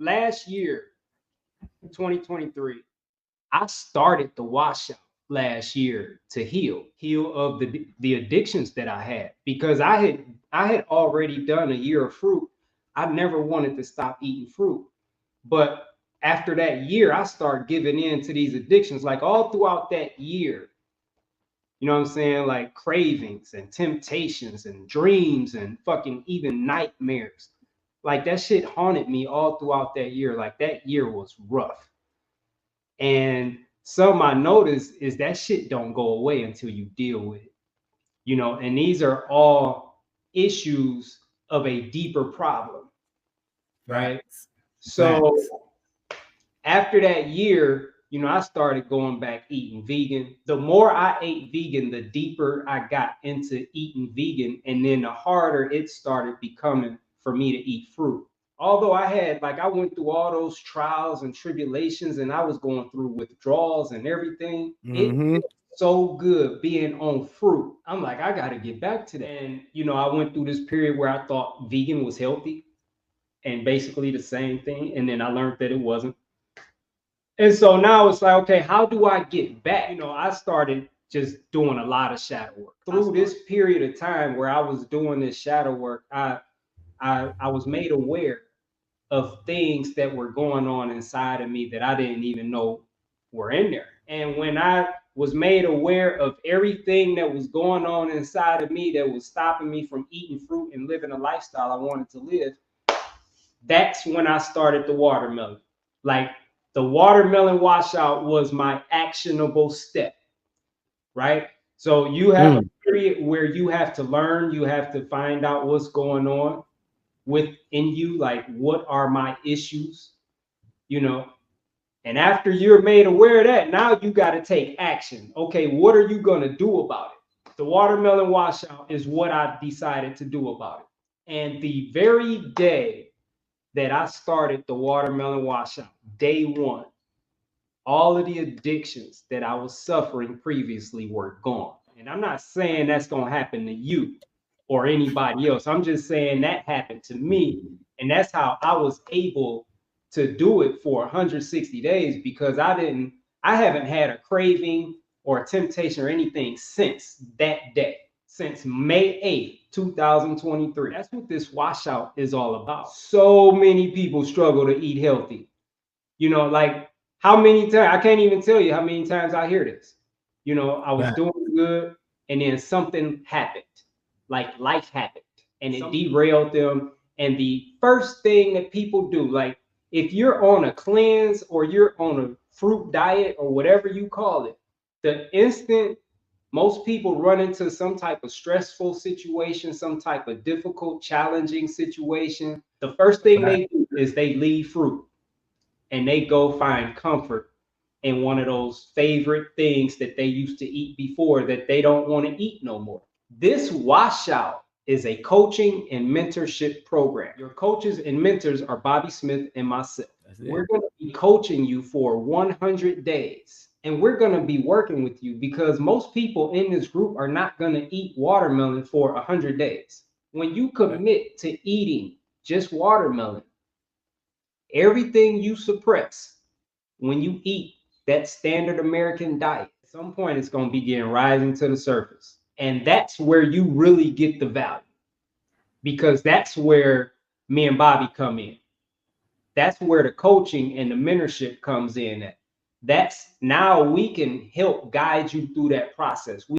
last year, 2023, I started the washout last year to heal of the addictions that I had, because I had already done a year of fruit. I never wanted to stop eating fruit. But after that year, I started giving in to these addictions. Like all throughout that year, you know what I'm saying? Like cravings and temptations and dreams and fucking even nightmares. Like that shit haunted me all throughout that year. Like that year was rough. And some I noticed is that shit don't go away until you deal with it. And these are all issues of a deeper problem, right? Facts. So Facts. after that year, I started going back eating vegan. The more I ate vegan, the deeper I got into eating vegan. And then the harder it started becoming for me to eat fruit. Although I went through all those trials and tribulations, and I was going through withdrawals and everything. It Mm-hmm. felt so good being on fruit. I'm like, I got to get back to that. And, I went through this period where I thought vegan was healthy and basically the same thing. And then I learned that it wasn't. And so now it's like, okay, how do I get back? I started just doing a lot of shadow work. Through this period of time where I was doing this shadow work, I was made aware of things that were going on inside of me that I didn't even know were in there. And when I was made aware of everything that was going on inside of me that was stopping me from eating fruit and living a lifestyle I wanted to live, that's when I started the watermelon. Like the watermelon washout was my actionable step, right? So you have a Mm. period where you have to learn, you have to find out what's going on within you, like what are my issues, you know. And after you're made aware of that, now you got to take action. Okay, what are you going to do about it? The watermelon washout is what I decided to do about it. And the very day that I started the watermelon washout, day one, all of the addictions that I was suffering previously were gone. And I'm not saying that's going to happen to you or anybody else. I'm just saying that happened to me. And that's how I was able to do it for 160 days, because I haven't had a craving or a temptation or anything since that day, since May 8th, 2023. That's what this washout is all about. So many people struggle to eat healthy. Like how many times, I can't even tell you how many times I hear this. I was Facts. doing good and then something happened, like life happened, and it derailed them. And the first thing that people do, like if you're on a cleanse or you're on a fruit diet or whatever you call it, the instant most people run into some type of stressful situation, some type of difficult, challenging situation, the first thing Facts. they do is they leave fruit and they go find comfort in one of those favorite things that they used to eat before that they don't want to eat no more. This washout is a coaching and mentorship program. Your coaches and mentors are Bobby Smith and myself. That's We're it. going to be coaching you for 100 days. And we're going to be working with you because most people in this group are not going to eat watermelon for 100 days. When you Facts. commit to eating just watermelon, everything you suppress when you eat that standard American diet, at some point it's going to begin rising to the surface. And that's where you really get the value, because that's where me and Bobby come in. That's where the coaching and the mentorship comes in at. That's now we can help guide you through that process.